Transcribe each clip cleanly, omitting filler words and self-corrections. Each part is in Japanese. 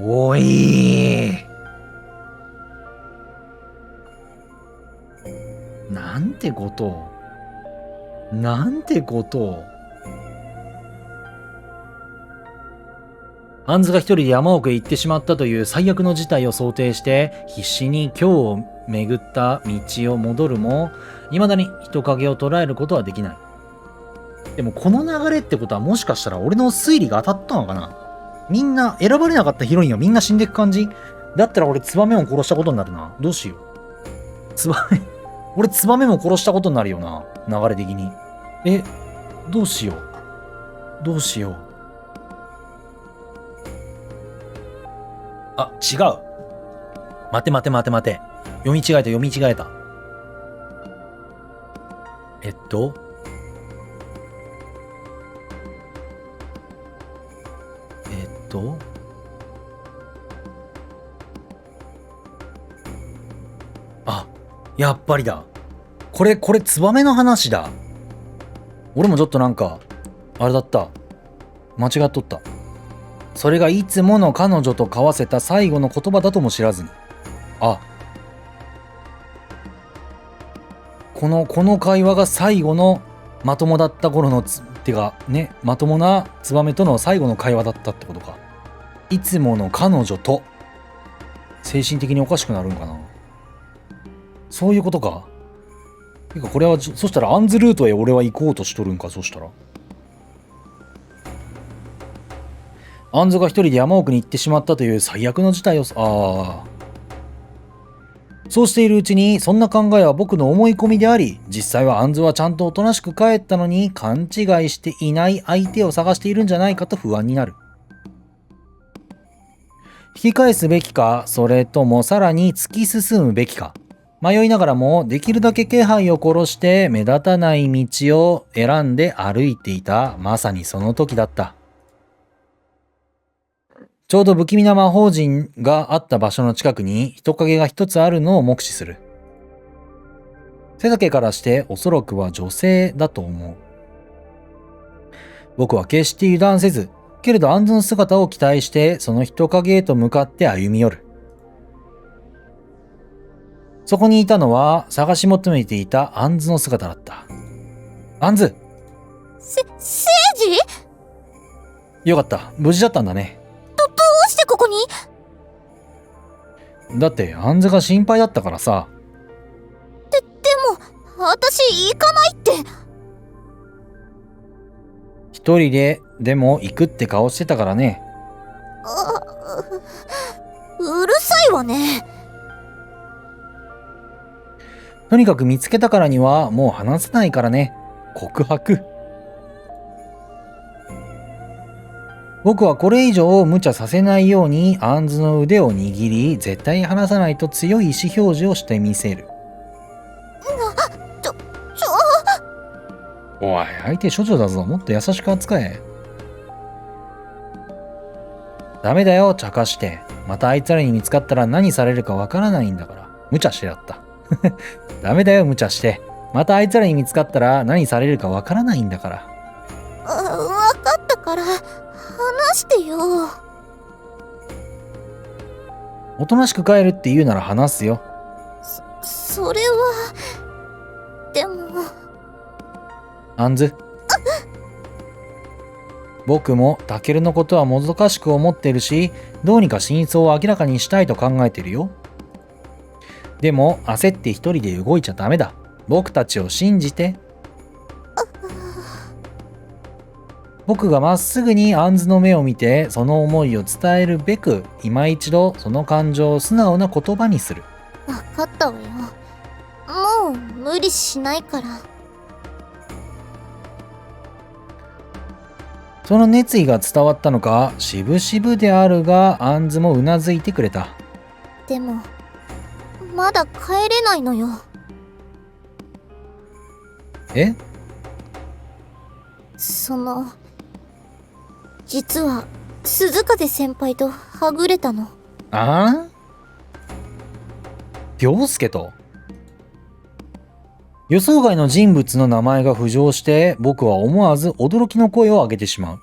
おいなんてことを。なんてことを。アンズが一人で山奥へ行ってしまったという最悪の事態を想定して必死に今日を巡った道を戻るも未だに人影を捉えることはできない。でもこの流れってことはもしかしたら俺の推理が当たったのかな。みんな選ばれなかったヒロインはみんな死んでいく感じだったら俺ツバメも殺したことになるな。どうしよう。俺ツバメも殺したことになるよな。流れ的に。どうしよう。どうしよう。あ、違う。待て。読み違えた。あ、やっぱりだ。これツバメの話だ。俺もちょっとなんか、あれだった。間違っとった。それがいつもの彼女と交わせた最後の言葉だとも知らずに。あ、この会話が最後のまともだった頃のてかね、まともなツバメとの最後の会話だったってことか。いつもの彼女と精神的におかしくなるんかな。そういうことか。てかこれはそしたらアンズルートへ俺は行こうとしとるんか。そしたらアンズが一人で山奥に行ってしまったという最悪の事態を。そうしているうちにそんな考えは僕の思い込みであり、実際はアンズはちゃんとおとなしく帰ったのに勘違いしていない相手を探しているんじゃないかと不安になる。引き返すべきか、それともさらに突き進むべきか、迷いながらもできるだけ気配を殺して目立たない道を選んで歩いていた、まさにその時だった。ちょうど不気味な魔法陣があった場所の近くに人影が一つあるのを目視する。背丈からしておそらくは女性だと思う。僕は決して油断せず、けれどアンズの姿を期待してその人影へと向かって歩み寄る。そこにいたのは探し求めていたアンズの姿だった。アンズ！聖司？よかった。無事だったんだね。どうしてここに？だってアンズが心配だったからさ。でも私行かないって。一人でも行くって顔してたからね。うるさいわね。とにかく見つけたからにはもう話せないからね。告白。僕はこれ以上無茶させないようにアンズの腕を握り、絶対離さないと強い意思表示をしてみせる。おい、相手処女だぞ。もっと優しく扱え。ダメだよ、茶化して。またあいつらに見つかったら何されるかわからないんだから。無茶してやった。ダメだよ、無茶して。またあいつらに見つかったら何されるかわからないんだから。わかったから話してよ。おとなしく帰るって言うなら話すよ。それはでも。アンズ。僕もタケルのことはもどかしく思ってるし、どうにか真相を明らかにしたいと考えてるよ。でも焦って一人で動いちゃダメだ。僕たちを信じて。僕がまっすぐにアンズの目を見てその思いを伝えるべく、今一度その感情を素直な言葉にする。わかったわよ。もう無理しないから。その熱意が伝わったのか、渋々であるがアンズもうなずいてくれた。でもまだ帰れないのよ。実は鈴風先輩とはぐれたの。ああ？涼介と？予想外の人物の名前が浮上して僕は思わず驚きの声を上げてしまう。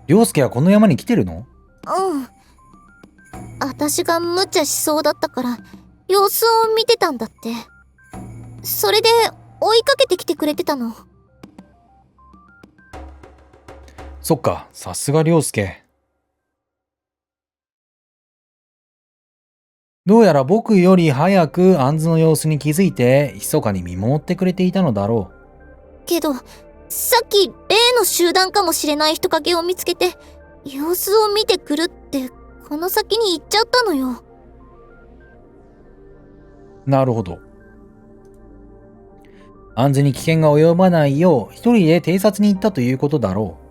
涼介はこの山に来てるの？うん。私が無茶しそうだったから様子を見てたんだって。それで追いかけてきてくれてたの。そっか、さすが凌介。どうやら僕より早くアンズの様子に気づいて密かに見守ってくれていたのだろけど、さっき例の集団かもしれない人影を見つけて、様子を見てくるってこの先に行っちゃったのよ。う。なるほど。アンズに危険が及ばないよう一人で偵察に行ったということだろう。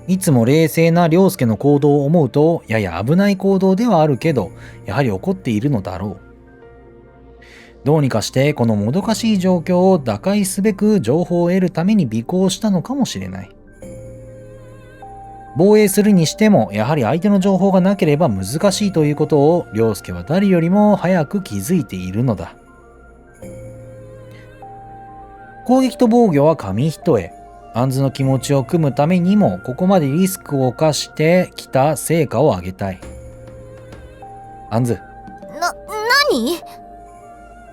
いつも冷静な凌介の行動を思うとやや危ない行動ではあるけど、やはり怒っているのだろう。どうにかしてこのもどかしい状況を打開すべく情報を得るために尾行したのかもしれない。防衛するにしてもやはり相手の情報がなければ難しいということを凌介は誰よりも早く気づいているのだ。攻撃と防御は紙一重。アンズの気持ちを組むためにもここまでリスクを冒してきた成果を上げたい。アンズ、何？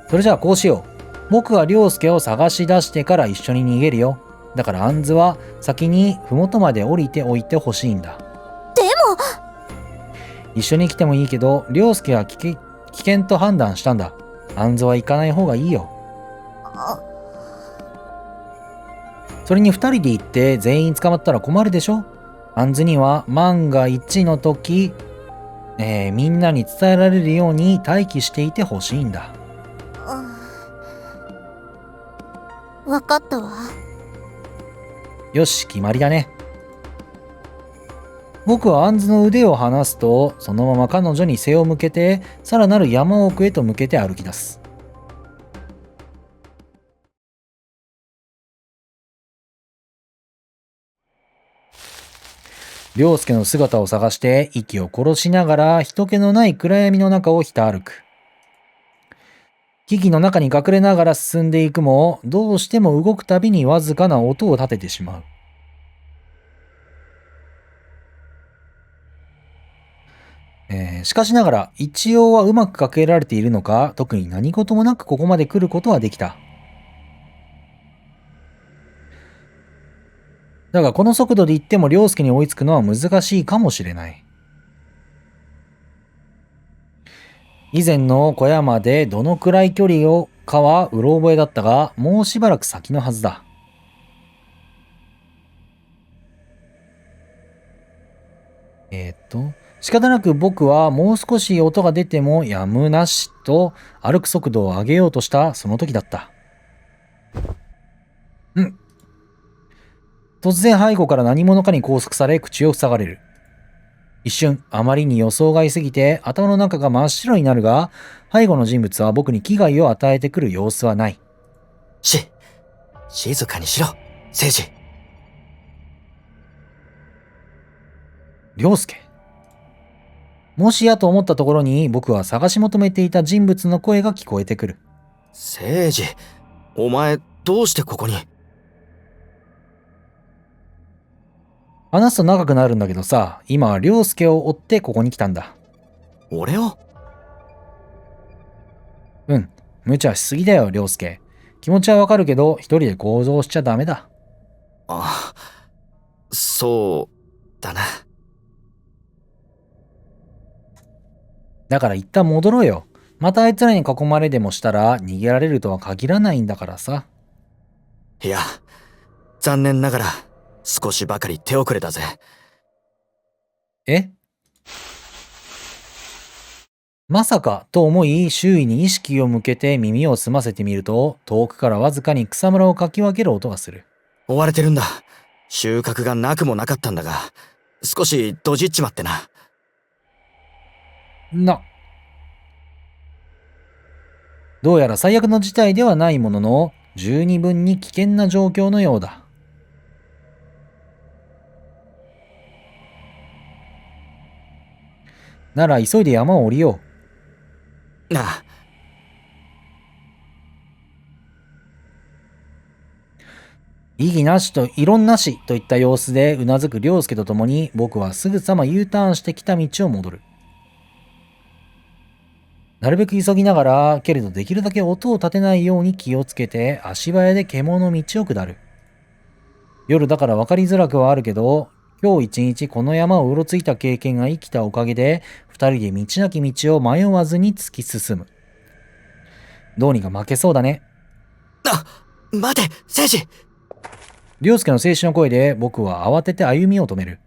それじゃあこうしよう。僕が凌介を探し出してから一緒に逃げるよ。だからアンズは先に麓まで降りておいてほしいんだ。でも一緒に来てもいいけど、凌介は危険と判断したんだ。アンズは行かない方がいいよ。それに二人で行って全員捕まったら困るでしょ。アンズには万が一の時、みんなに伝えられるように待機していてほしいんだ。わかったわ。よし、決まりだね。僕はアンズの腕を離すと、そのまま彼女に背を向けて、さらなる山奥へと向けて歩き出す。凌介の姿を探して息を殺しながら人気のない暗闇の中をひた歩く。木々の中に隠れながら進んでいくも、どうしても動くたびにわずかな音を立ててしまう。しかしながら一応はうまくかけられているのか、特に何事もなくここまで来ることはできた。だがこの速度で行っても凌介に追いつくのは難しいかもしれない。以前の小屋までどのくらい距離かはうろ覚えだったが、もうしばらく先のはずだ。仕方なく僕はもう少し音が出てもやむなしと歩く速度を上げようとしたその時だった。突然背後から何者かに拘束され口を塞がれる。一瞬あまりに予想外すぎて頭の中が真っ白になるが、背後の人物は僕に危害を与えてくる様子はない。静かにしろ、聖司。凌介。もしやと思ったところに僕は探し求めていた人物の声が聞こえてくる。聖司、お前どうしてここに？話すと長くなるんだけどさ、今は凌介を追ってここに来たんだ。俺を？無茶しすぎだよ凌介。気持ちはわかるけど一人で行動しちゃダメだ。あ、そうだな。だから一旦戻ろうよ。またあいつらに囲まれでもしたら逃げられるとは限らないんだからさ。いや、残念ながら少しばかり手遅れだぜ。え？まさかと思い周囲に意識を向けて耳を澄ませてみると、遠くからわずかに草むらをかき分ける音がする。追われてるんだ。収穫がなくもなかったんだが、少しドジっちまってな。どうやら最悪の事態ではないものの、十二分に危険な状況のようだ。なら急いで山を降りよう。なあ。異議なしと異論なしといった様子でうなずく涼介とともに僕はすぐさま U ターンしてきた道を戻る。なるべく急ぎながら、けれどできるだけ音を立てないように気をつけて足早で獣道を下る。夜だから分かりづらくはあるけど、今日一日この山をうろついた経験が生きたおかげで、二人で道なき道を迷わずに突き進む。どうにか負けそうだね。待て、聖司。涼介の静止の声で僕は慌てて歩みを止める。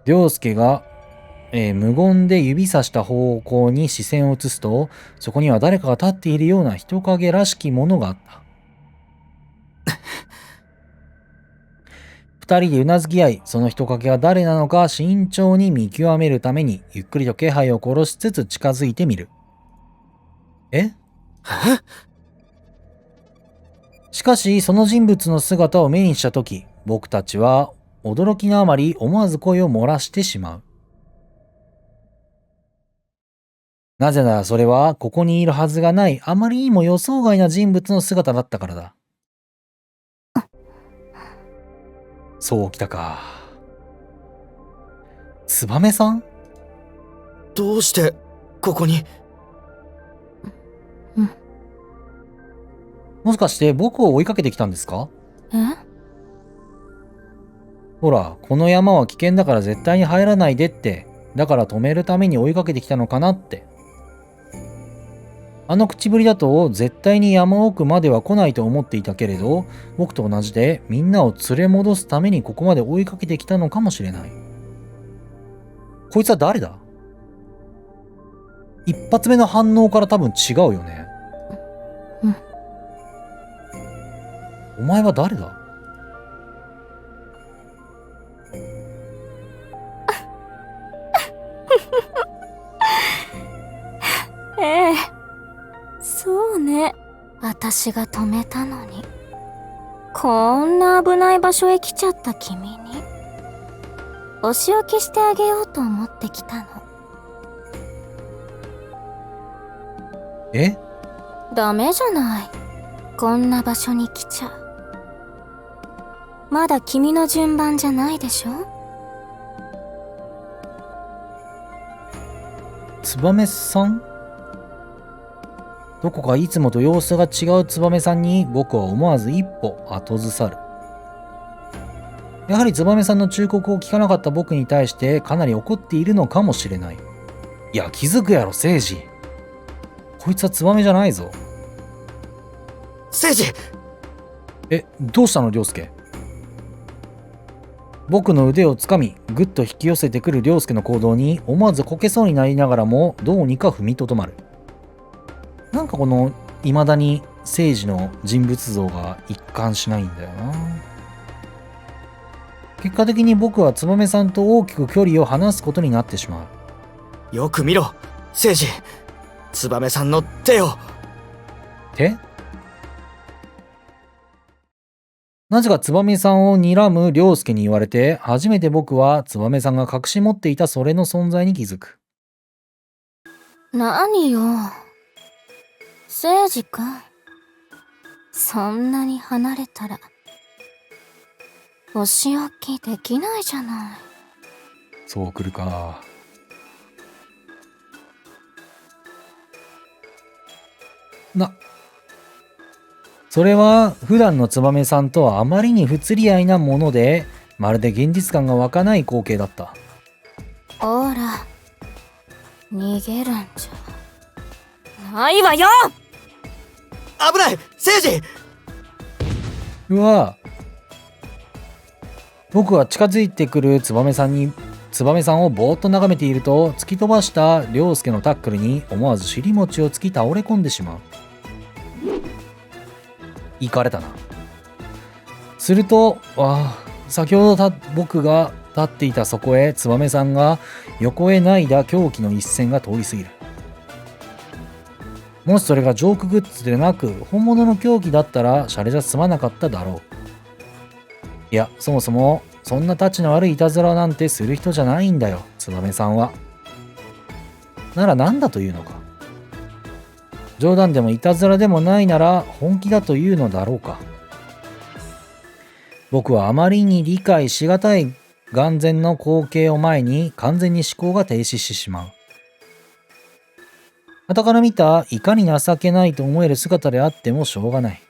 涼介が、無言で指さした方向に視線を移すと、そこには誰かが立っているような人影らしきものがあった。二人でうなずき合い、その人影が誰なのか慎重に見極めるために、ゆっくりと気配を殺しつつ近づいてみる。しかし、その人物の姿を目にしたとき、僕たちは驚きのあまり思わず声を漏らしてしまう。なぜならそれは、ここにいるはずがない、あまりにも予想外な人物の姿だったからだ。そうきたか。ツバメさん？どうしてここに？もしかして僕を追いかけてきたんですか？ほら、この山は危険だから絶対に入らないでって、だから止めるために追いかけてきたのかなって。あの口ぶりだと絶対に山奥までは来ないと思っていたけれど、僕と同じでみんなを連れ戻すためにここまで追いかけてきたのかもしれない。こいつは誰だ？一発目の反応から多分違うよね。お前は誰だ？ええ、そうね。私が止めたのに、こんな危ない場所へ来ちゃった君にお仕置きしてあげようと思ってきたの。ダメじゃない、こんな場所に来ちゃ。まだ君の順番じゃないでしょ。ツバメさん？どこかいつもと様子が違うツバメさんに僕は思わず一歩後ずさる。やはりツバメさんの忠告を聞かなかった僕に対してかなり怒っているのかもしれない。いや、気づくやろ、聖司。こいつはツバメじゃないぞ。聖司！どうしたの、涼介？僕の腕をつかみ、ぐっと引き寄せてくる涼介の行動に思わずこけそうになりながらもどうにか踏みとどまる。なんかこの未だに聖司の人物像が一貫しないんだよな。結果的に僕はツバメさんと大きく距離を離すことになってしまう。よく見ろ、聖司。ツバメさんの手を。手？なぜかツバメさんを睨む涼介に言われて、初めて僕はツバメさんが隠し持っていたそれの存在に気づく。何よ、聖司君。そんなに離れたらお仕置きできないじゃない。そう来るか。それは普段のツバメさんとはあまりに不釣り合いなもので、まるで現実感が湧かない光景だった。ほら、逃げるんじゃないわよ。危ない、聖司！うわ。僕は近づいてくるツバメさんをぼーっと眺めていると、突き飛ばした涼介のタックルに思わず尻餅をつき倒れ込んでしまう。行かれたな。すると、先ほど僕が立っていたそこへツバメさんが横へないだ凶器の一線が通り過ぎる。もしそれがジョークグッズでなく本物の凶器だったらシャレじゃ済まなかっただろう。いや、そもそもそんなタチの悪いいたずらなんてする人じゃないんだよ、ツバメさんは。なら何だというのか。冗談でもいたずらでもないなら本気だというのだろうか。僕はあまりに理解しがたい眼前の光景を前に完全に思考が停止してしまう。傍から見たいかに情けないと思える姿であってもしょうがない。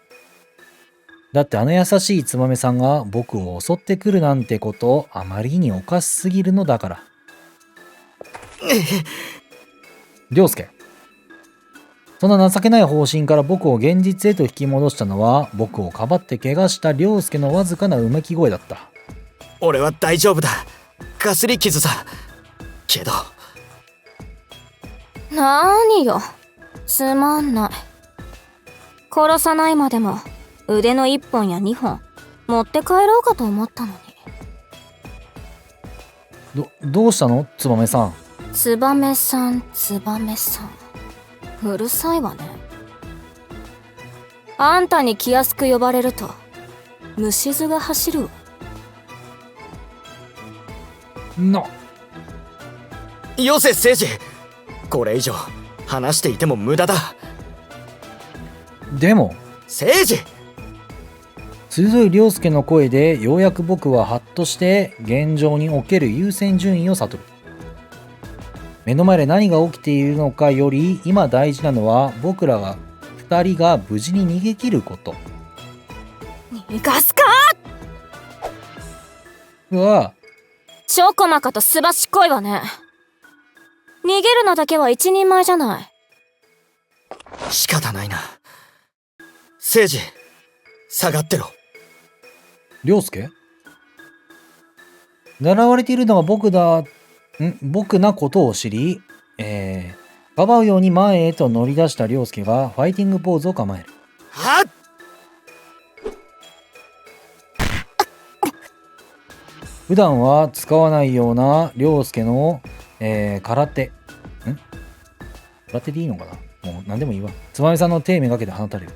だってあの優しいツバメさんが僕を襲ってくるなんてことあまりにおかしすぎるのだから。涼介。そんな情けない方針から僕を現実へと引き戻したのは、僕をかばって怪我した涼介のわずかなうめき声だった。俺は大丈夫だ。かすり傷さ。けどなーによ、つまんない。殺さないまでも腕の1本や2本持って帰ろうかと思ったのに。どうしたのツバメさん。ツバメさん、ツバメさん。うるさいわね。あんたに気安く呼ばれると虫唾が走るわ。よせ聖司。これ以上話していても無駄だ。でも聖司。鋭い涼介の声でようやく僕はハッとして現状における優先順位を悟る。目の前で何が起きているのかより今大事なのは僕らが2人が無事に逃げ切ること。逃がすか。うわ、ちょこまかとすばしっこいわね。逃げるのだけは一人前じゃない。仕方ないな。聖司、下がってろ。涼介？狙われているのは僕なことを知り、かばうように前へと乗り出した涼介がファイティングポーズを構える。はっ！普段は使わないような涼介の、空手でいいのかな、もう何でもいいわ。つばめさんの手めがけて放たれる。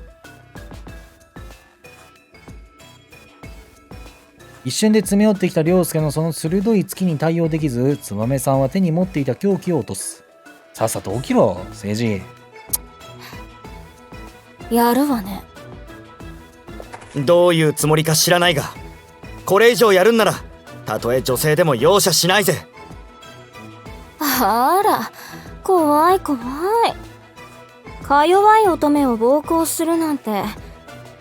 一瞬で詰め寄ってきた涼介のその鋭い突きに対応できず、つばめさんは手に持っていた凶器を落とす。さっさと起きろ、聖司。やるわね。どういうつもりか知らないが、これ以上やるんならたとえ女性でも容赦しないぜ。あら、怖い怖い。か弱い乙女を暴行するなんて、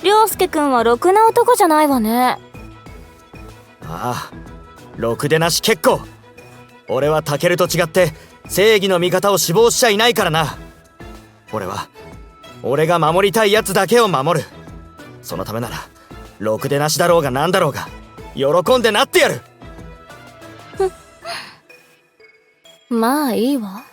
涼介くんはろくな男じゃないわね。ああ、ろくでなし結構。俺はタケルと違って正義の味方を志望しちゃいないからな。俺が守りたいやつだけを守る。そのためならろくでなしだろうがなんだろうが喜んでなってやる。まあいいわ。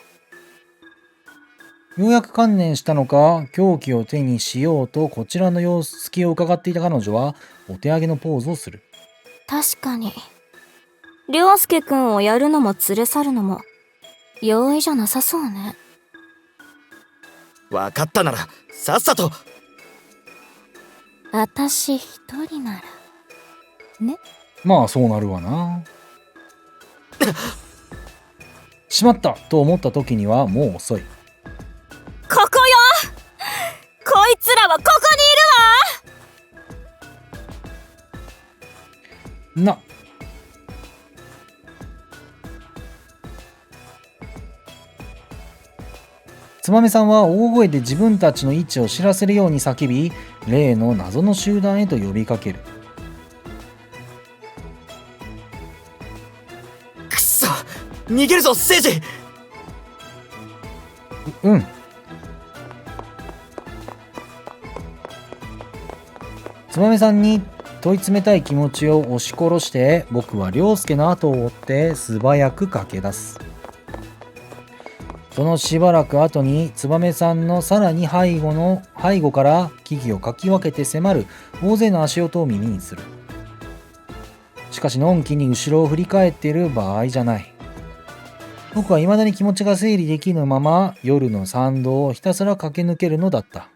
ようやく観念したのか、凶器を手にしようとこちらの様子を伺っていた彼女はお手上げのポーズをする。確かに涼介くんをやるのも連れ去るのも容易じゃなさそうね。分かったならさっさと。私一人ならね。まあそうなるわな。しまったと思った時にはもう遅い。ここよ。こいつらはここにいるわ。つばめさんは大声で自分たちの位置を知らせるように叫び、例の謎の集団へと呼びかける。くっそ、逃げるぞ聖司。うん。つばめさんに問い詰めたい気持ちを押し殺して、僕は涼介の後を追って素早く駆け出す。そのしばらく後につばめさんのさらに背後から木々をかき分けて迫る大勢の足音を耳にする。しかしのんきに後ろを振り返っている場合じゃない。僕は未だに気持ちが整理できぬまま夜の参道をひたすら駆け抜けるのだった。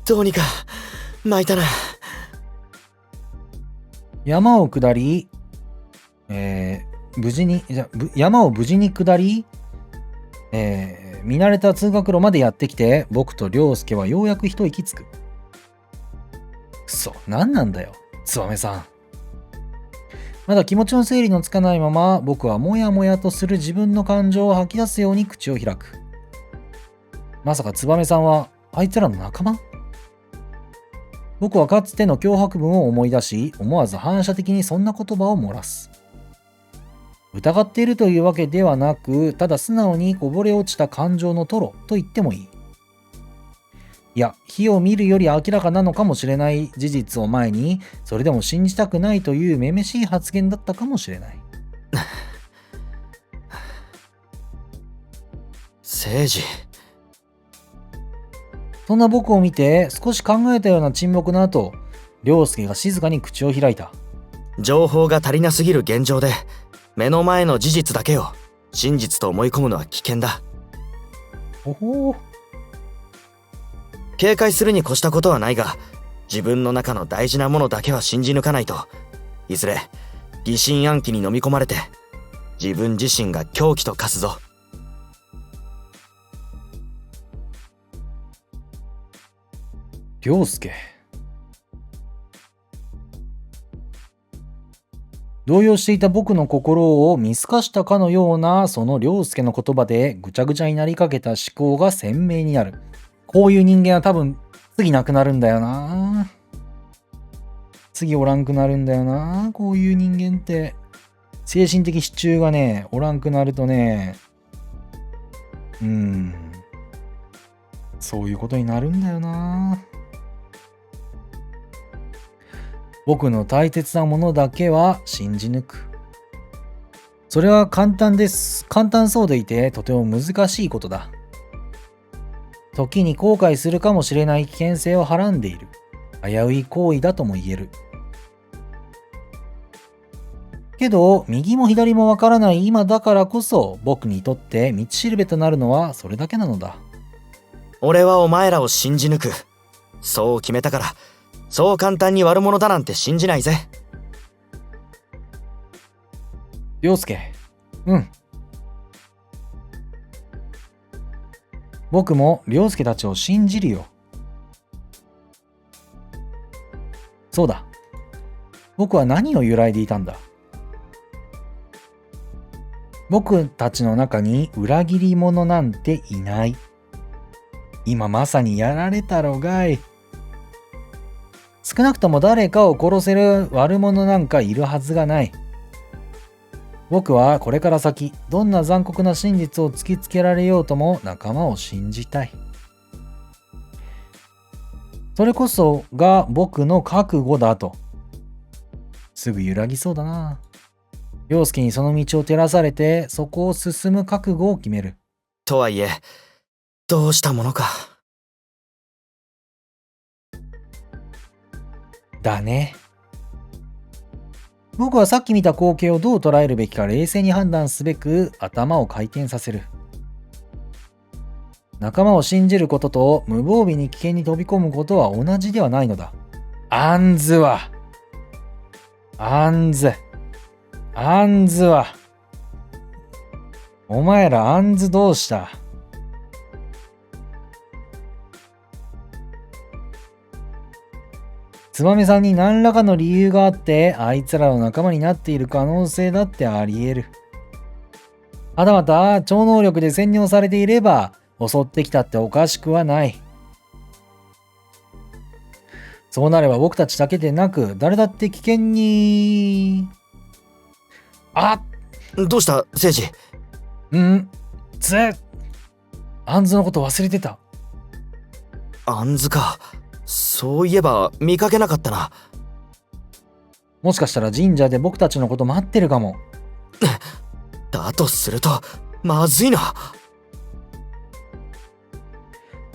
どうにか巻いたな。山を下り、山を無事に下り、見慣れた通学路までやってきて、僕と涼介はようやく一息つく。くそ、何なんだよ、燕さん。まだ気持ちの整理のつかないまま、僕はもやもやとする自分の感情を吐き出すように口を開く。まさか燕さんはあいつらの仲間？僕はかつての脅迫文を思い出し、思わず反射的にそんな言葉を漏らす。疑っているというわけではなく、ただ素直にこぼれ落ちた感情のトロと言ってもいい。いや、火を見るより明らかなのかもしれない事実を前に、それでも信じたくないというめめしい発言だったかもしれない。聖司。そんな僕を見て、少し考えたような沈黙の後、涼介が静かに口を開いた。情報が足りなすぎる現状で、目の前の事実だけを真実と思い込むのは危険だ。おほ。警戒するに越したことはないが、自分の中の大事なものだけは信じ抜かないと、いずれ疑心暗鬼に飲み込まれて、自分自身が狂気と化すぞ。涼介。動揺していた僕の心を見透かしたかのようなその涼介の言葉でぐちゃぐちゃになりかけた思考が鮮明になる。こういう人間は多分次なくなるんだよな。次おらんくなるんだよな。こういう人間って精神的支柱がね、おらんくなるとね、そういうことになるんだよな。僕の大切なものだけは信じ抜く。それは簡単です。簡単そうでいてとても難しいことだ。時に後悔するかもしれない危険性をはらんでいる。危うい行為だとも言える。けど、右も左もわからない今だからこそ、僕にとって道しるべとなるのはそれだけなのだ。俺はお前らを信じ抜く。そう決めたから、そう簡単に悪者だなんて信じないぜ。涼介。僕も涼介たちを信じるよ。そうだ。僕は何を揺らいでいたんだ。僕たちの中に裏切り者なんていない。今まさにやられたろがい。少なくとも誰かを殺せる悪者なんかいるはずがない。僕はこれから先、どんな残酷な真実を突きつけられようとも仲間を信じたい。それこそが僕の覚悟だと。すぐ揺らぎそうだな。陽介にその道を照らされて、そこを進む覚悟を決める。とはいえ、どうしたものか。だね。僕はさっき見た光景をどう捉えるべきか冷静に判断すべく頭を回転させる。仲間を信じることと無防備に危険に飛び込むことは同じではないのだ。アンズはお前らアンズどうした？燕さんに何らかの理由があってあいつらの仲間になっている可能性だってあり得る。はたまた超能力で占領されていれば襲ってきたっておかしくはない。そうなれば僕たちだけでなく誰だって危険に。どうした聖司？アンズのこと忘れてた。アンズか。そういえば見かけなかったな。もしかしたら神社で僕たちのこと待ってるかも。だとするとまずいな。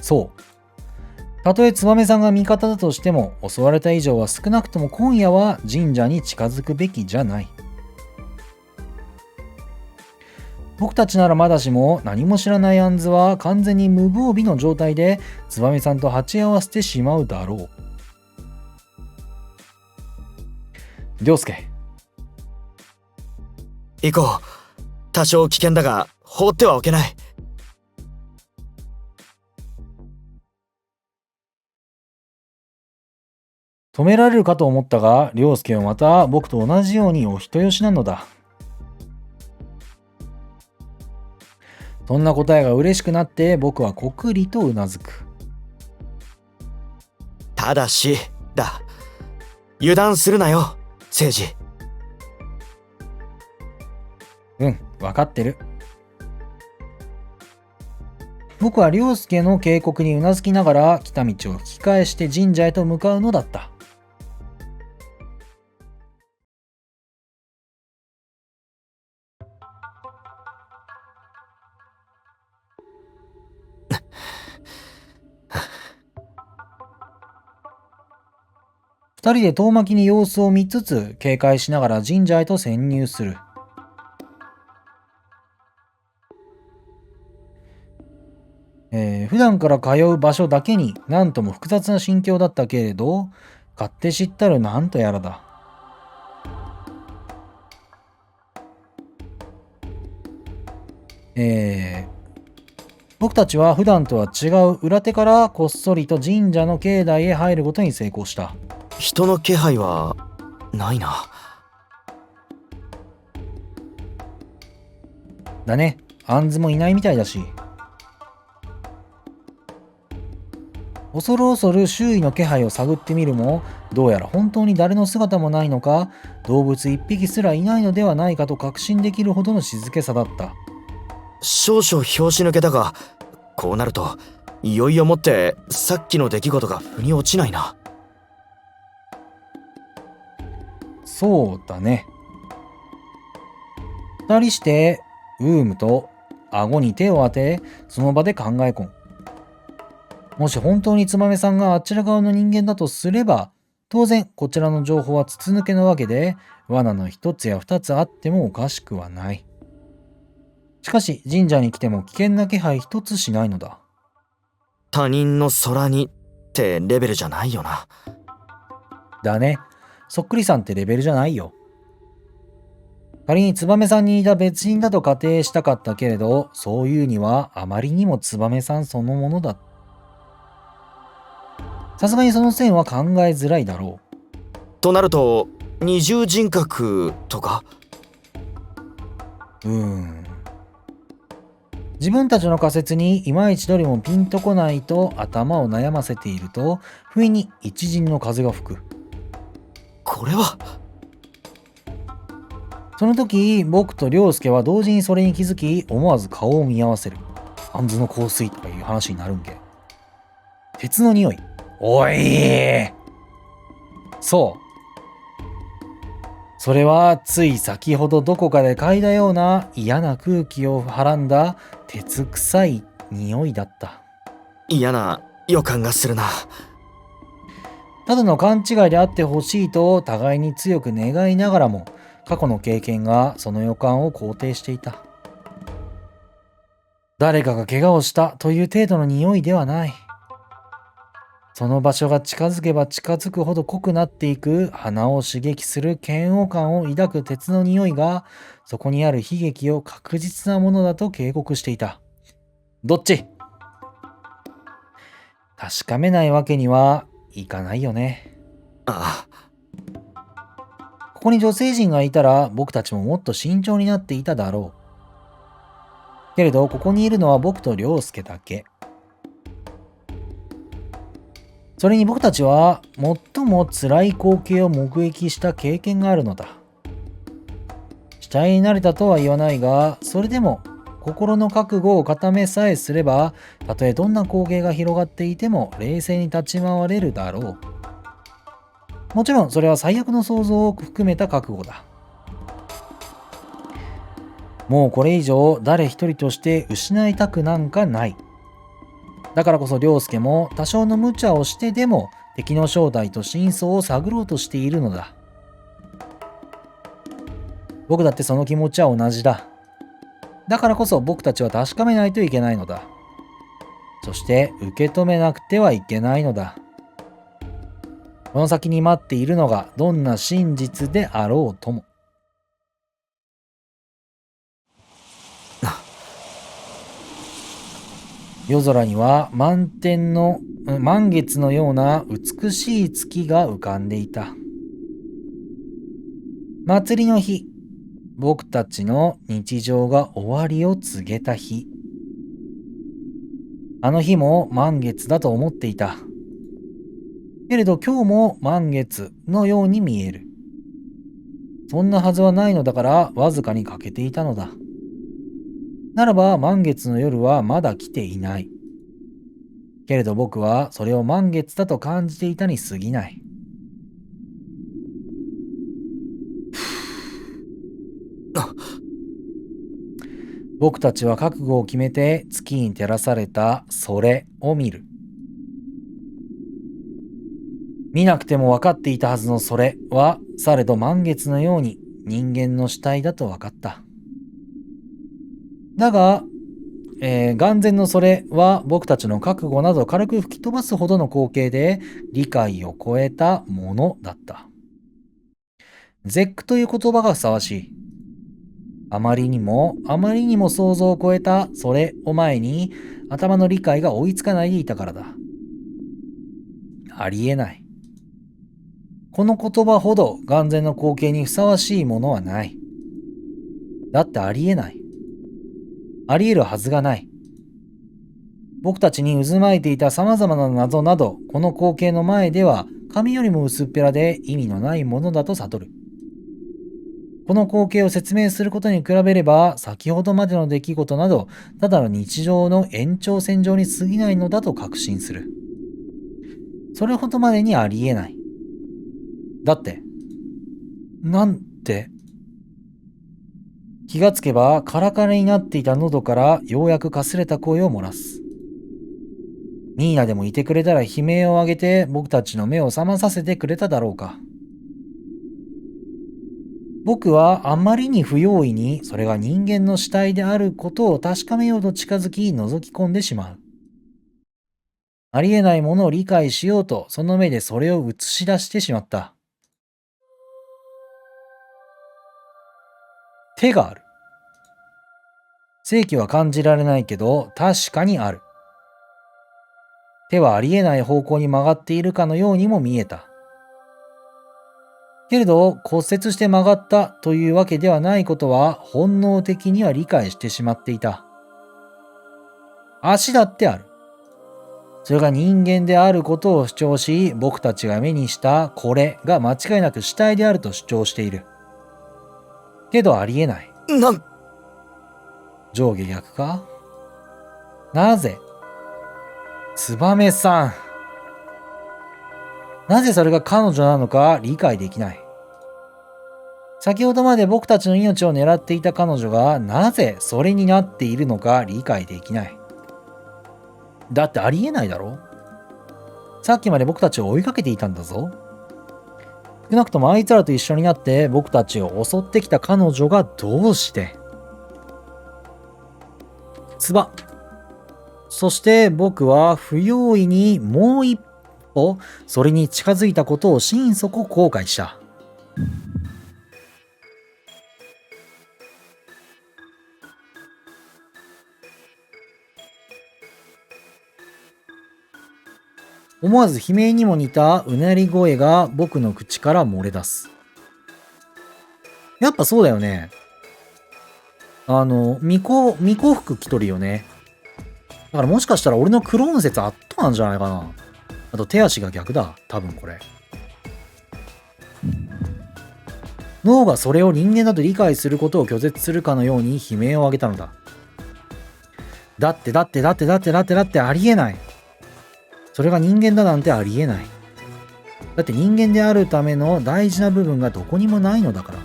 そう。たとえ燕さんが味方だとしても襲われた以上は少なくとも今夜は神社に近づくべきじゃない。僕たちならまだしも何も知らないアンズは完全に無防備の状態で燕さんと鉢合わせてしまうだろう。涼介。行こう。多少危険だが放ってはおけない。止められるかと思ったが、凌介はまた僕と同じようにお人よしなのだ。そんな答えが嬉しくなって僕はこくりとうなずく。ただしだ。油断するなよ、聖司。うん、わかってる。僕は凌介の警告にうなずきながら来た道を引き返して神社へと向かうのだった。二人で遠巻きに様子を見つつ警戒しながら神社へと潜入する。普段から通う場所だけになんとも複雑な心境だったけれど、勝手知ったるなんとやらだ。僕たちは普段とは違う裏手からこっそりと神社の境内へ入ることに成功した。人の気配はないな。だね、アンズもいないみたいだし。恐る恐る周囲の気配を探ってみるも、どうやら本当に誰の姿もないのか、動物一匹すらいないのではないかと確信できるほどの静けさだった。少々拍子抜けだが、こうなるといよいよもってさっきの出来事が腑に落ちないな。そうだね。二人してウームと顎に手を当て、その場で考え込む。もし本当につばめさんがあちら側の人間だとすれば、当然こちらの情報は筒抜けなわけで、罠の一つや二つあってもおかしくはない。しかし神社に来ても危険な気配一つしないのだ。他人の空にってレベルじゃないよな。だね。そっくりさんってレベルじゃないよ。仮にツバメさんにいた別人だと仮定したかったけれど、そういうにはあまりにもツバメさんそのものだ。さすがにその線は考えづらいだろう。となると二重人格とか。自分たちの仮説にいまいちどれもピンとこないと頭を悩ませていると、不意に一陣の風が吹く。これは。その時僕と凌介は同時にそれに気づき、思わず顔を見合わせる。アンズの香水とかいう話になるんけ。鉄の匂い。おい、そう。それはつい先ほどどこかで嗅いだような嫌な空気をはらんだ鉄臭い匂いだった。嫌な予感がするな。ただの勘違いであってほしいと互いに強く願いながらも、過去の経験がその予感を肯定していた。誰かが怪我をしたという程度の匂いではない。その場所が近づけば近づくほど濃くなっていく、鼻を刺激する嫌悪感を抱く鉄の匂いが、そこにある悲劇を確実なものだと警告していた。どっち？確かめないわけにはいかないよね。ああ。ここに女性陣がいたら僕たちももっと慎重になっていただろう。けれどここにいるのは僕と凌介だけ。それに僕たちは最も辛い光景を目撃した経験があるのだ。死体に慣れたとは言わないが、それでも心の覚悟を固めさえすれば、たとえどんな光景が広がっていても冷静に立ち回れるだろう。もちろんそれは最悪の想像を含めた覚悟だ。もうこれ以上誰一人として失いたくなんかない。だからこそ凌介も多少の無茶をしてでも敵の正体と真相を探ろうとしているのだ。僕だってその気持ちは同じだ。だからこそ僕たちは確かめないといけないのだ。そして受け止めなくてはいけないのだ。この先に待っているのがどんな真実であろうとも。夜空には満月のような美しい月が浮かんでいた。祭りの日、僕たちの日常が終わりを告げた日。あの日も満月だと思っていた。けれど今日も満月のように見える。そんなはずはないのだからわずかに欠けていたのだ。ならば満月の夜はまだ来ていない。けれど僕はそれを満月だと感じていたに過ぎない。僕たちは覚悟を決めて月に照らされたそれを見る。見なくても分かっていたはずのそれはされど満月のように人間の死体だと分かった。だが、眼前のそれは僕たちの覚悟など軽く吹き飛ばすほどの光景で理解を超えたものだった。絶句という言葉がふさわしい。あまりにも想像を超えたそれを前に頭の理解が追いつかないでいたからだ。ありえない。この言葉ほど眼前の光景にふさわしいものはない。だってありえない。あり得るはずがない。僕たちに渦巻いていた様々な謎など、この光景の前では紙よりも薄っぺらで意味のないものだと悟る。この光景を説明することに比べれば、先ほどまでの出来事など、ただの日常の延長線上に過ぎないのだと確信する。それほどまでにありえない。だって、なんて。気がつけばカラカラになっていた喉からようやくかすれた声を漏らす。ミーナでもいてくれたら悲鳴を上げて僕たちの目を覚まさせてくれただろうか。僕はあまりに不用意にそれが人間の死体であることを確かめようと近づき覗き込んでしまう。ありえないものを理解しようとその目でそれを映し出してしまった。手がある。正気は感じられないけど確かにある。手はありえない方向に曲がっているかのようにも見えた。けれど骨折して曲がったというわけではないことは本能的には理解してしまっていた。足だってある。それが人間であることを主張し、僕たちが目にしたこれが間違いなく死体であると主張している。けどありえない。上下逆か？なぜ？ツバメさん。なぜそれが彼女なのか理解できない。先ほどまで僕たちの命を狙っていた彼女がなぜそれになっているのか理解できない。だってありえないだろ？さっきまで僕たちを追いかけていたんだぞ。少なくともあいつらと一緒になって僕たちを襲ってきた彼女がどうして？そして僕は不用意にもう一歩それに近づいたことを心底後悔した。思わず悲鳴にも似たうなり声が僕の口から漏れ出す。やっぱそうだよね。巫女服着とるよね。だからもしかしたら俺のクローン説あったなんじゃないかな。あと手足が逆だ。多分これ。脳がそれを人間だと理解することを拒絶するかのように悲鳴を上げたのだ。だってありえない。それが人間だなんてありえない。だって人間であるための大事な部分がどこにもないのだから。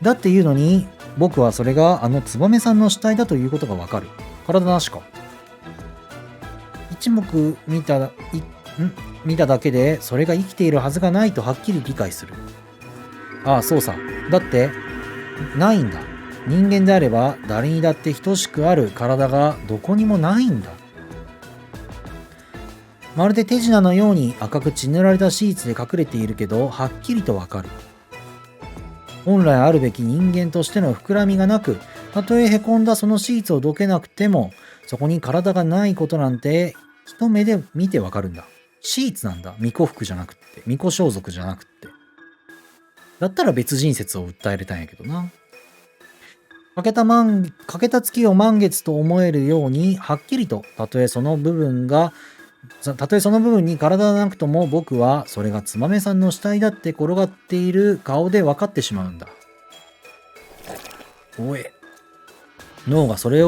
だっていうのに僕はそれがあのツバメさんの死体だということがわかる。体なしか。一目見ただけでそれが生きているはずがないとはっきり理解する。ああ、そうさ。だってないんだ。人間であれば誰にだって等しくある体がどこにもないんだ。まるで手品のように赤く血塗られたシーツで隠れているけどはっきりとわかる。本来あるべき人間としての膨らみがなくたとえへこんだそのシーツをどけなくても、そこに体がないことなんて一目で見てわかるんだ。シーツなんだ。巫女服じゃなくって。巫女装束じゃなくって。だったら別人説を訴えれたんやけどな。欠けた月を満月と思えるように、はっきりと、たとえその部分に体がなくとも、僕はそれがつばめさんの死体だって転がっている顔で分かってしまうんだ。おえ。脳がそれ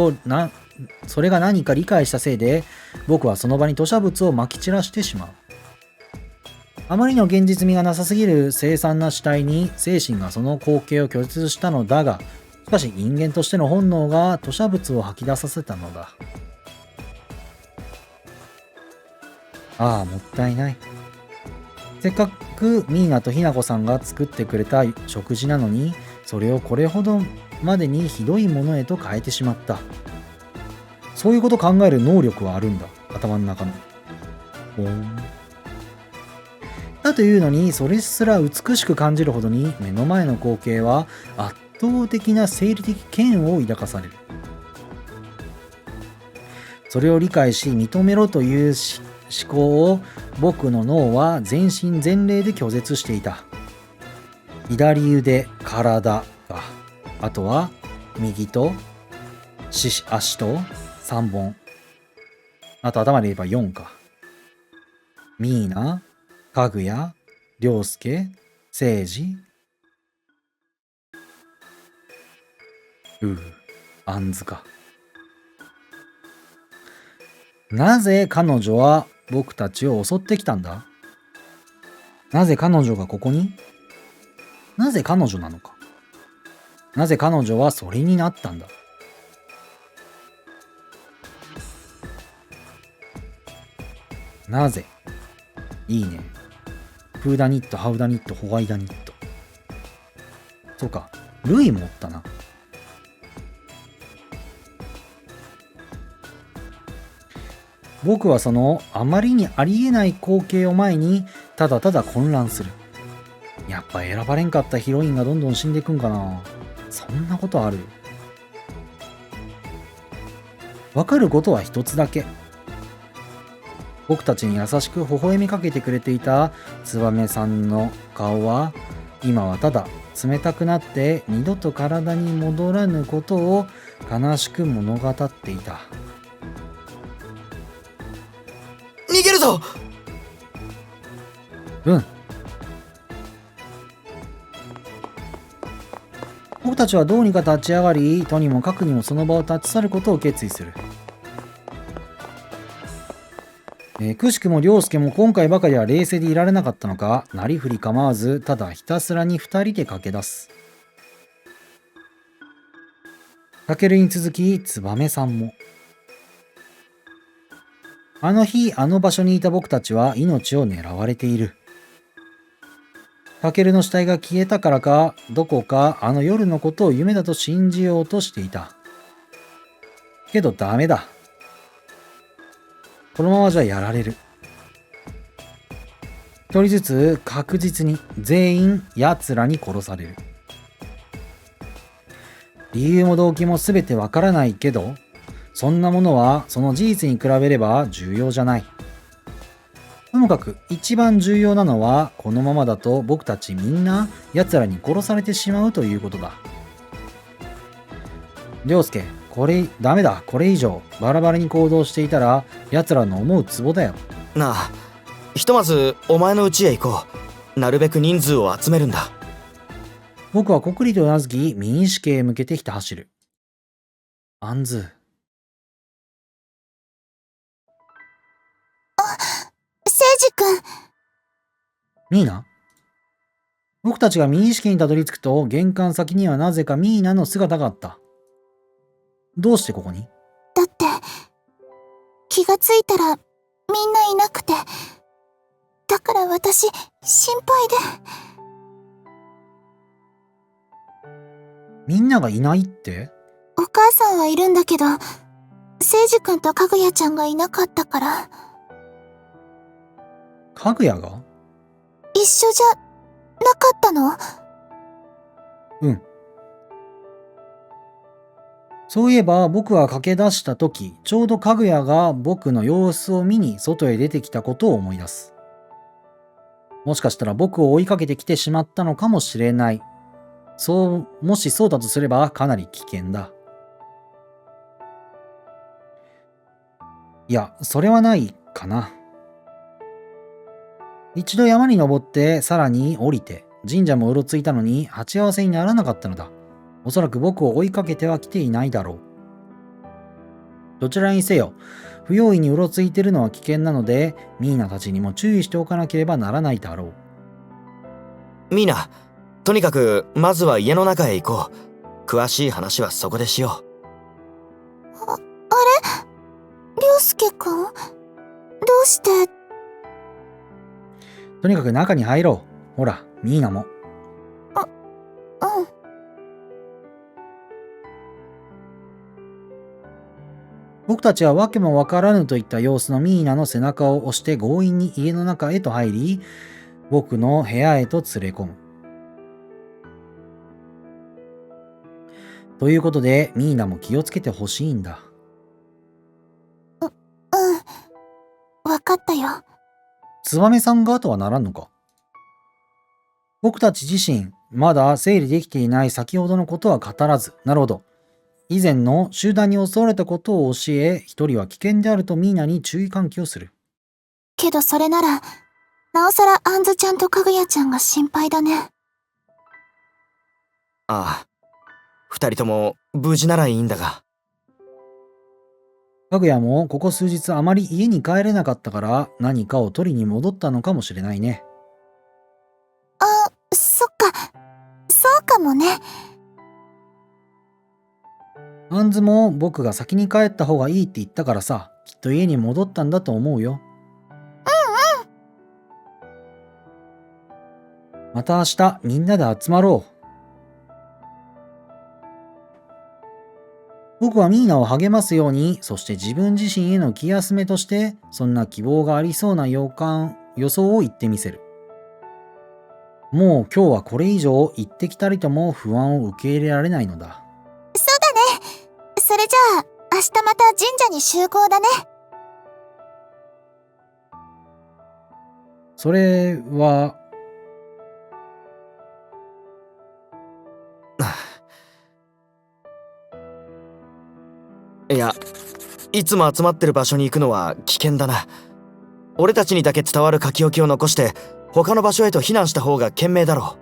が何か理解したせいで、僕はその場に吐砂物を撒き散らしてしまう。あまりの現実味がなさすぎる凄惨な死体に精神がその光景を拒絶したのだが、しかし人間としての本能が吐砂物を吐き出させたのだ。ああ、もったいない。せっかくミーナとひなこさんが作ってくれた食事なのに、それをこれほどまでにひどいものへと変えてしまった。そういうこと考える能力はあるんだ、頭の中の。だというのに、それすら美しく感じるほどに目の前の光景は圧倒的な生理的嫌悪を抱かされる。それを理解し認めろという思考を僕の脳は全身全霊で拒絶していた。左腕、体が、あとは右と足と3本。あと頭で言えば4か。ミーナ、かぐや、りょうすけ、せいじ。あんずか。なぜ彼女は僕たちを襲ってきたんだ？なぜ彼女がここに？なぜ彼女なのか？なぜ彼女はそれになったんだ？なぜ？いいね。フーダニット、ハウダニット、ホワイダニット。そうか、ルイもおったな。僕はそのあまりにありえない光景を前にただただ混乱する。やっぱ選ばれんかったヒロインがどんどん死んでいくんかな。そんなことある？わかることは一つだけ。僕たちに優しく微笑みかけてくれていたツバメさんの顔は今はただ冷たくなって二度と体に戻らぬことを悲しく物語っていた。逃げるぞ！僕たちはどうにか立ち上がり、とにもかくにもその場を立ち去ることを決意する。くしくも涼介も今回ばかりは冷静でいられなかったのか、なりふり構わずただひたすらに二人で駆け出す。タケルに続きツバメさんも。あの日あの場所にいた僕たちは命を狙われている。タケルの死体が消えたからか、どこかあの夜のことを夢だと信じようとしていた。けどダメだ。このままじゃやられる。一人ずつ確実に全員奴らに殺される。理由も動機も全てわからないけど、そんなものはその事実に比べれば重要じゃない。ともかく一番重要なのは、このままだと僕たちみんな奴らに殺されてしまうということだ。涼介、ダメだ。これ以上バラバラに行動していたら奴らの思うツボだよ。なあ、ひとまずお前の家へ行こう。なるべく人数を集めるんだ。僕はこくりとうなずき、民主家へ向けてひた走る。アンズ。セイジ君。ミーナ？僕たちが民主家にたどり着くと、玄関先にはなぜかミーナの姿があった。どうしてここに？だって、気がついたらみんないなくて、だから私、心配で。みんながいないって？お母さんはいるんだけど、セイジ君とかぐやちゃんがいなかったから。かぐやが？一緒じゃなかったの？うん。そういえば僕が駆け出した時、ちょうどかぐやが僕の様子を見に外へ出てきたことを思い出す。もしかしたら僕を追いかけてきてしまったのかもしれない。もしそうだとすればかなり危険だ。いや、それはないかな。一度山に登ってさらに降りて神社もうろついたのに鉢合わせにならなかったのだ。おそらく僕を追いかけては来ていないだろう。どちらにせよ、不用意にうろついているのは危険なので、ミーナたちにも注意しておかなければならないだろう。ミーナ、とにかくまずは家の中へ行こう。詳しい話はそこでしよう。あれ涼介くん、どうして？とにかく中に入ろう。ほら、ミーナも。うん。僕たちは訳もわからぬといった様子のミーナの背中を押して強引に家の中へと入り、僕の部屋へと連れ込む。ということで、ミーナも気をつけてほしいんだ。わかったよ。ツバメさんがとはならんのか。僕たち自身、まだ整理できていない先ほどのことは語らず、なるほど。以前の集団に襲われたことを教え、一人は危険であるとミーナに注意喚起をする。けどそれなら、なおさらアンズちゃんとかぐやちゃんが心配だね。ああ、二人とも無事ならいいんだが。かぐやもここ数日あまり家に帰れなかったから何かを取りに戻ったのかもしれないね。あ、そっか。そうかもね。アンズも僕が先に帰った方がいいって言ったからさ、きっと家に戻ったんだと思うよ。また明日みんなで集まろう。僕はミーナを励ますように、そして自分自身への気休めとして、そんな希望がありそうな予想を言ってみせる。もう今日はこれ以上行ってきたりとも不安を受け入れられないのだ。そうだね。それじゃあ、明日また神社に集合だね。それは、いや、いつも集まってる場所に行くのは危険だな。俺たちにだけ伝わる書き置きを残して他の場所へと避難した方が賢明だろ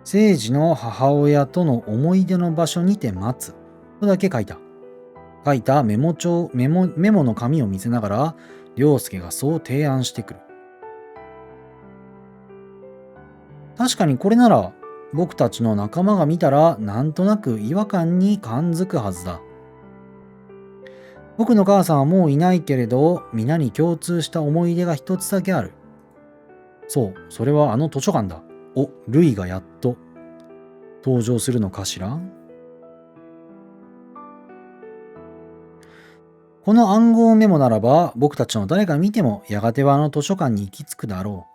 聖司の母親との思い出の場所にて待つとだけ書いた。書いたメモの紙を見せながら、涼介がそう提案してくる。確かにこれなら、僕たちの仲間が見たらなんとなく違和感に感づくはずだ。僕の母さんはもういないけれど、皆に共通した思い出が一つだけある。そう、それはあの図書館だ。お、ルイがやっと登場するのかしら。この暗号メモならば、僕たちの誰が見てもやがてはあの図書館に行き着くだろ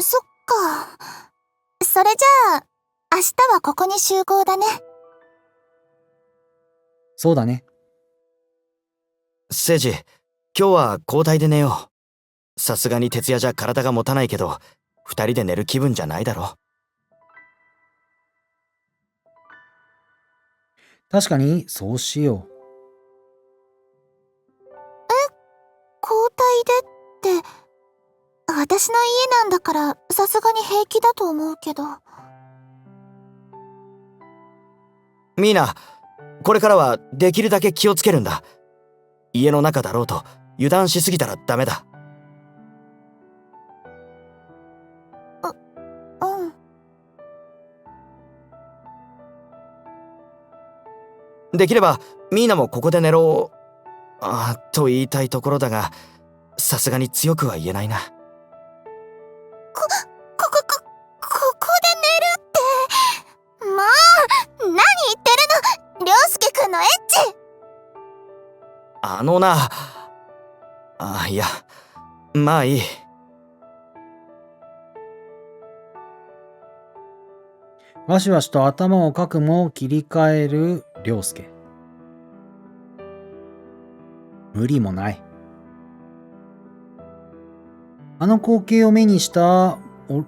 そっか。それじゃあ、明日はここに集合だね。そうだね。う。聖司、今日は交代で寝よう。さすがに徹夜じゃ体が持たないけど、二人で寝る気分じゃないだろ。確かにそうしよう。交代でって、私の家なんだからさすがに平気だと思うけど。ミーナ、これからはできるだけ気をつけるんだ。家の中だろうと油断しすぎたらダメだ。うん。できればミーナもここで寝ろと言いたいところだが、さすがに強くは言えないな。ここで寝るって。もう、何言ってるの、涼介くんのエッチ。いや、まあいい。わしわしと頭をかくも切り替える良介。無理もない。あの光景を目にした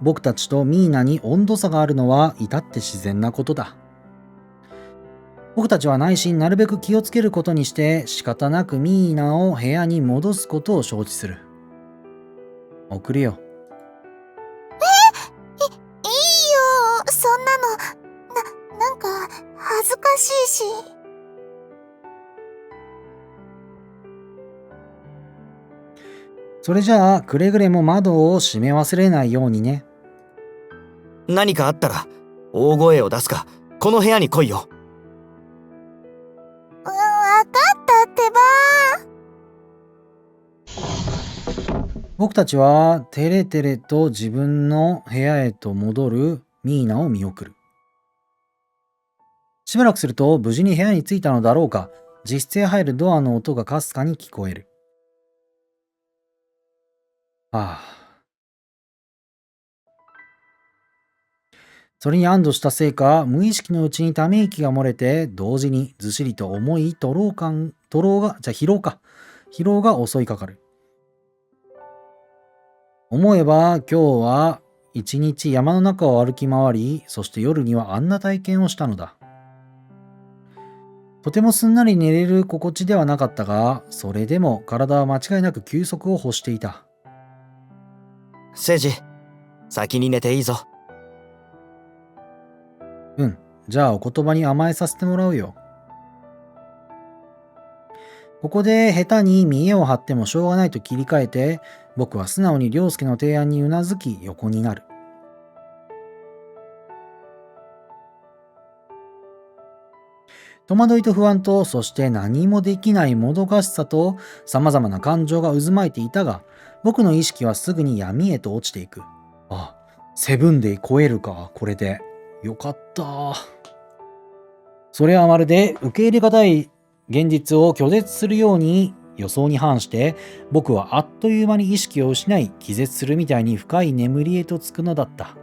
僕たちとミーナに温度差があるのは至って自然なことだ。僕たちは内心なるべく気をつけることにして仕方なくミーナを部屋に戻すことを承知する。送るよ。いいよ、そんなの。なんか、恥ずかしいし。それじゃあ、くれぐれも窓を閉め忘れないようにね。何かあったら大声を出すかこの部屋に来いよ。わかったってば。僕たちはテレテレと自分の部屋へと戻るミーナを見送る。しばらくすると無事に部屋に着いたのだろうか、自室へ入るドアの音がかすかに聞こえる。それに安堵したせいか、無意識のうちにため息が漏れて、同時にずしりと重い疲労が襲いかかる。思えば今日は一日山の中を歩き回り、そして夜にはあんな体験をしたのだ。とてもすんなり寝れる心地ではなかったが、それでも体は間違いなく休息を欲していた。セイジ、先に寝ていいぞ。じゃあお言葉に甘えさせてもらうよ。ここで下手に見栄を張ってもしょうがないと切り替えて、僕は素直に涼介の提案にうなずき横になる。戸惑いと不安と、そして何もできないもどかしさと、様々な感情が渦巻いていたが、僕の意識はすぐに闇へと落ちていく。セブンデイ超えるか、これで。よかった。それはまるで受け入れがたい現実を拒絶するように、予想に反して僕はあっという間に意識を失い気絶するみたいに深い眠りへとつくのだった。